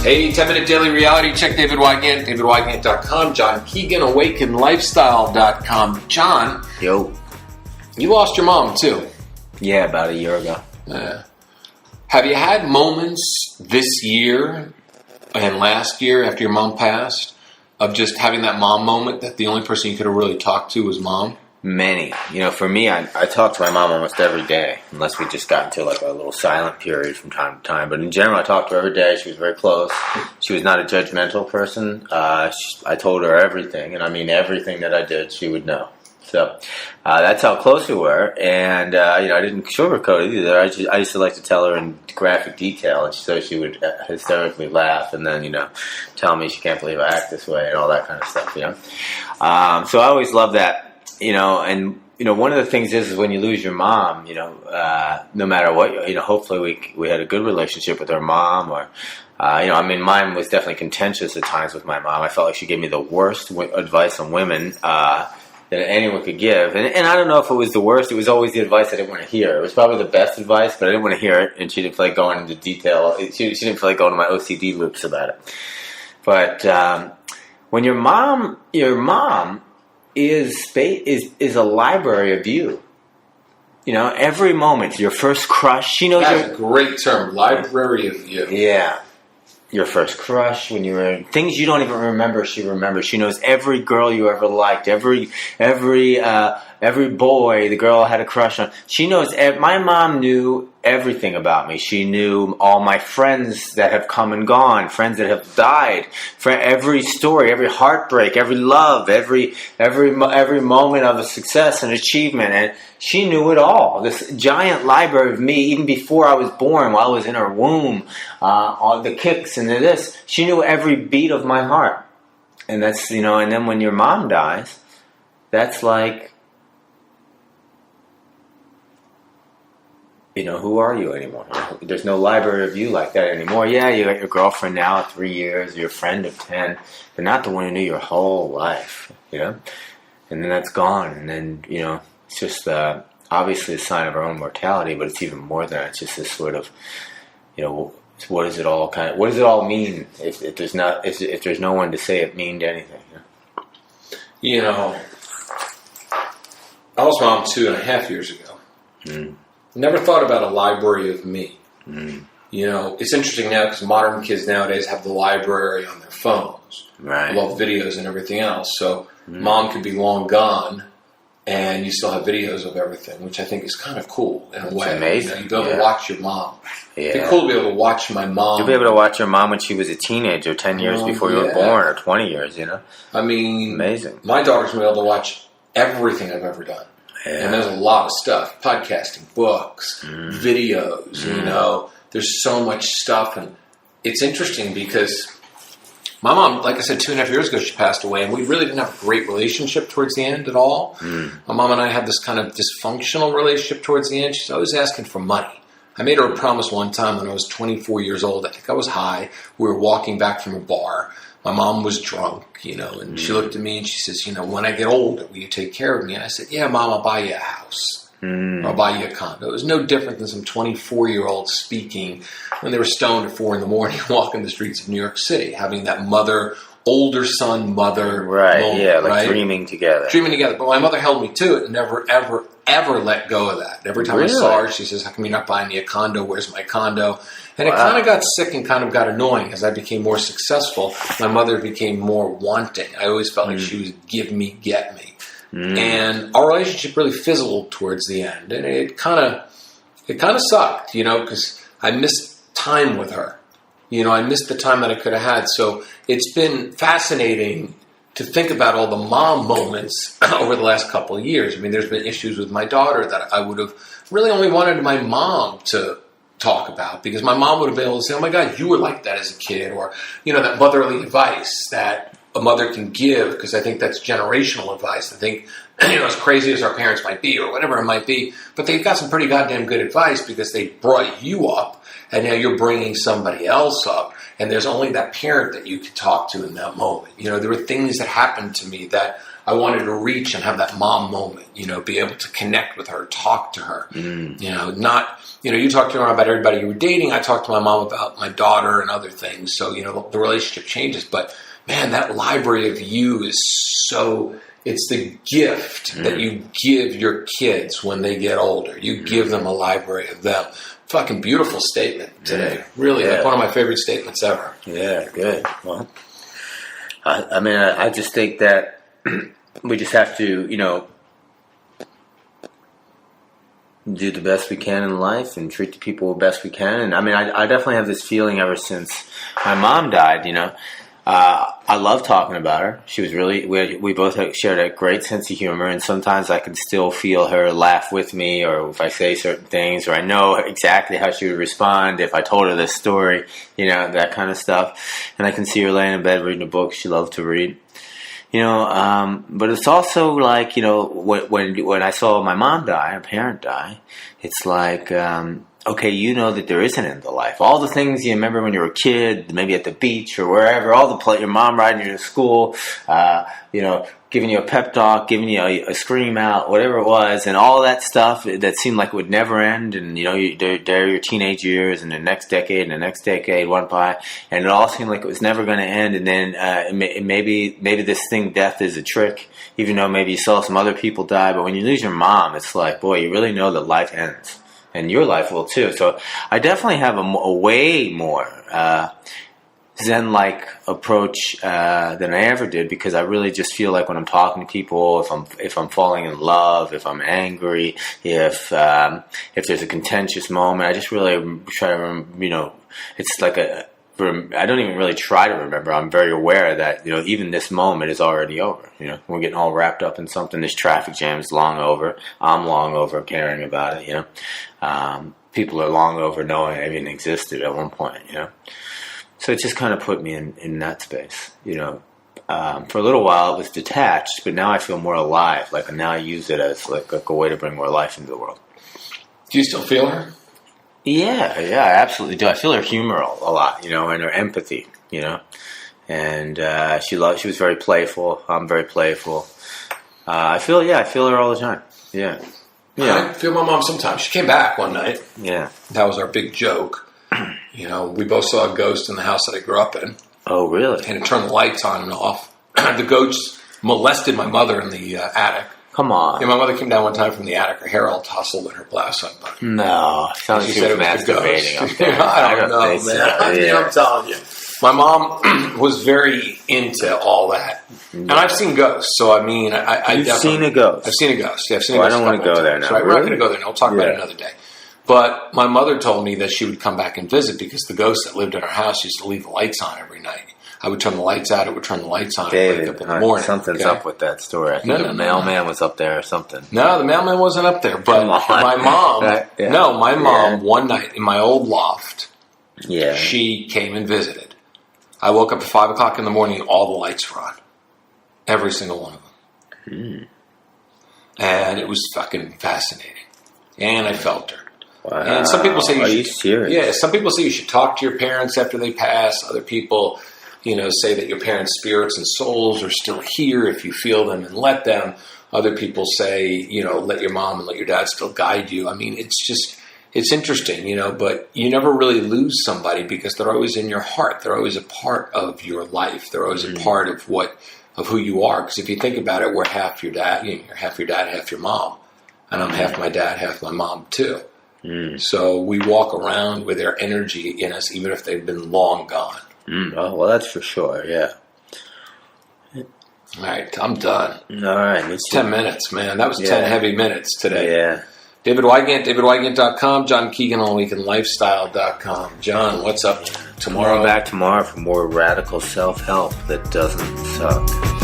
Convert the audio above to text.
Hey, 10-minute daily reality check. David Wygant, davidwygant.com. John Keegan, awakenlifestyle.com. John. Yo. You lost your mom, too. Yeah, about a year ago. Have you had moments this year and last year after your mom passed of just having that mom moment that the only person you could have really talked to was mom? Many. For me, I talk to my mom almost every day, unless we just got into like a little silent period from time to time. But in general, I talked to her every day. She was very close. She was not a judgmental person. I told her everything, and I mean everything that I did, she would know. So that's how close we were, and I didn't sugarcoat it either. I used to like to tell her in graphic detail, and so she would hysterically laugh, and then tell me she can't believe I act this way and all that kind of stuff. So I always loved that. And one of the things is when you lose your mom, no matter what, hopefully we had a good relationship with her mom, or mine was definitely contentious at times with my mom. I felt like she gave me the worst advice on women that anyone could give. And I don't know if it was the worst. It was always the advice I didn't want to hear. It was probably the best advice, but I didn't want to hear it, and she didn't feel like going into detail. She didn't feel like going to my OCD loops about it. But when your mom is a library of you. Every moment, your first crush, she knows. That's a great term, library of you. Yeah. Your first crush, when you were things you don't even remember, she remembers. She knows every girl you ever liked, every boy the girl had a crush on. She knows. My mom knew everything about me. She knew all my friends that have come and gone, friends that have died, for every story, every heartbreak, every love, every moment of a success and achievement, and she knew it all. This giant library of me, even before I was born, while I was in her womb, all the kicks and this. She knew every beat of my heart, and that's And then when your mom dies, that's like. Who are you anymore? There's no library of you like that anymore. Yeah, you got your girlfriend now 3 years, your friend of 10, but not the one who knew your whole life, And then that's gone, and then, it's just obviously a sign of our own mortality, but it's even more than that. It's just this sort of, what does it all mean if there's no one to say it means anything? I lost mom 2.5 years ago. Never thought about a library of me. It's interesting now because modern kids nowadays have the library on their phones. Right. Love videos and everything else. So mom could be long gone, and you still have videos of everything, which I think is kind of cool in a way. It's amazing. You'd be able to watch your mom. Yeah. It'd be cool to be able to watch my mom. You'd be able to watch your mom when she was a teenager, 10 years before you were born, or 20 years, I mean, amazing. My daughter's going to be able to watch everything I've ever done. Yeah. And there's a lot of stuff, podcasting, books, videos, there's so much stuff. And it's interesting because my mom, like I said, 2.5 years ago, she passed away, and we really didn't have a great relationship towards the end at all. My mom and I had this kind of dysfunctional relationship towards the end. She's always asking for money. I made her a promise one time when I was 24 years old. I think I was high. We were walking back from a bar. My mom was drunk, and she looked at me and she says, when I get older, will you take care of me? And I said, yeah, Mom, I'll buy you a house. I'll buy you a condo. It was no different than some 24-year-olds speaking when they were stoned at 4 a.m, walking the streets of New York City, having that older son, mother moment, yeah, like dreaming together. But my mother held me to it and never, ever, ever let go of that. Every time I saw her, she says, how come you're not buying me a condo? Where's my condo? And it kind of got sick and kind of got annoying as I became more successful. My mother became more wanting. I always felt like she was give me, get me. And our relationship really fizzled towards the end. And it kind of sucked, because I missed time with her. I missed the time that I could have had. So it's been fascinating to think about all the mom moments over the last couple of years. I mean, there's been issues with my daughter that I would have really only wanted my mom to talk about, because my mom would have been able to say, oh my God, you were like that as a kid, or, that motherly advice that a mother can give, because I think that's generational advice. I think, as crazy as our parents might be or whatever it might be, but they've got some pretty goddamn good advice because they brought you up and now you're bringing somebody else up, and there's only that parent that you can talk to in that moment. There were things that happened to me that I wanted to reach and have that mom moment, be able to connect with her, talk to her, you talk to her about everybody you were dating. I talked to my mom about my daughter and other things. So, the relationship changes. But, man, that library of you is it's the gift that you give your kids when they get older. You give them a library of them. Fucking beautiful statement today. Really, like one of my favorite statements ever. Yeah, good. Well, I just think that we just have to, do the best we can in life and treat the people the best we can. And I definitely have this feeling ever since my mom died, I love talking about her. She was really, we both shared a great sense of humor, and sometimes I can still feel her laugh with me, or if I say certain things, or I know exactly how she would respond if I told her this story, that kind of stuff. And I can see her laying in bed reading a book she loved to read. But it's also like, when I saw my mom die, a parent die, it's like, okay, that there is an end to life. All the things you remember when you were a kid, maybe at the beach or wherever, your mom riding you to school, giving you a pep talk, giving you a scream out, whatever it was, and all that stuff that seemed like it would never end. And, there your teenage years, and the next decade went by, and it all seemed like it was never going to end. And then maybe this thing, death, is a trick, even though maybe you saw some other people die. But when you lose your mom, it's like, boy, you really know that life ends. And your life will too. So I definitely have a way more Zen-like approach than I ever did, because I really just feel like when I'm talking to people, if I'm falling in love, if I'm angry, if there's a contentious moment, I just really try to, it's like I don't even really try to remember. I'm very aware that, even this moment is already over. We're getting all wrapped up in something. This traffic jam is long over. I'm long over caring about it, People are long over knowing I even existed at one point, So it just kind of put me in that space, For a little while it was detached, but now I feel more alive. Like, now I use it as like a way to bring more life into the world. Do you still feel her? Yeah, I absolutely do. I feel her humor a lot, and her empathy, And she was very playful. I'm very playful. I feel her all the time. Yeah. I feel my mom sometimes. She came back one night. Yeah. That was our big joke. We both saw a ghost in the house that I grew up in. Oh, really? And it turned the lights on and off. The ghost molested my mother in the attic. Come on. Yeah, my mother came down one time from the attic. Her hair all tousled and her blouse unbuttoned. No. Sounds like she was masturbating up there. I don't know, man. So. Yeah. I'm telling you. My mom was very into all that. Yeah. And I've seen ghosts, so I mean, You've seen a ghost? I've seen a ghost. Yeah, I've seen a ghost. I don't want to go there now. Right? We're not going to go there now. We'll talk about it another day. But my mother told me that she would come back and visit because the ghost that lived in our house used to leave the lights on every night. I would turn the lights out, it would turn the lights on, David, and wake up in the morning. Something's up with that story. I think the mailman was up there or something. No, the mailman wasn't up there. But my mom, one night in my old loft, she came and visited. I woke up at 5 o'clock in the morning, all the lights were on. Every single one of them. And it was fucking fascinating. And I felt her. Wow. And some people say Are you serious? Yeah, some people say you should talk to your parents after they pass. Other people, say that your parents' spirits and souls are still here if you feel them and let them. Other people say, let your mom and let your dad still guide you. I mean, it's interesting, but you never really lose somebody because they're always in your heart. They're always a part of your life. They're always a part of who you are. Because if you think about it, we're half your dad. You're half your dad, half your mom. And I'm half my dad, half my mom, too. So we walk around with their energy in us, even if they've been long gone. Oh, well, that's for sure, yeah. All right, I'm done. All right. It's 10 minutes, man. That was 10 heavy minutes today. Yeah. David Wygant, DavidWygant.com, John Keegan, AllWeekendLifestyle.com. John, what's up tomorrow? I'm back tomorrow for more radical self-help that doesn't suck.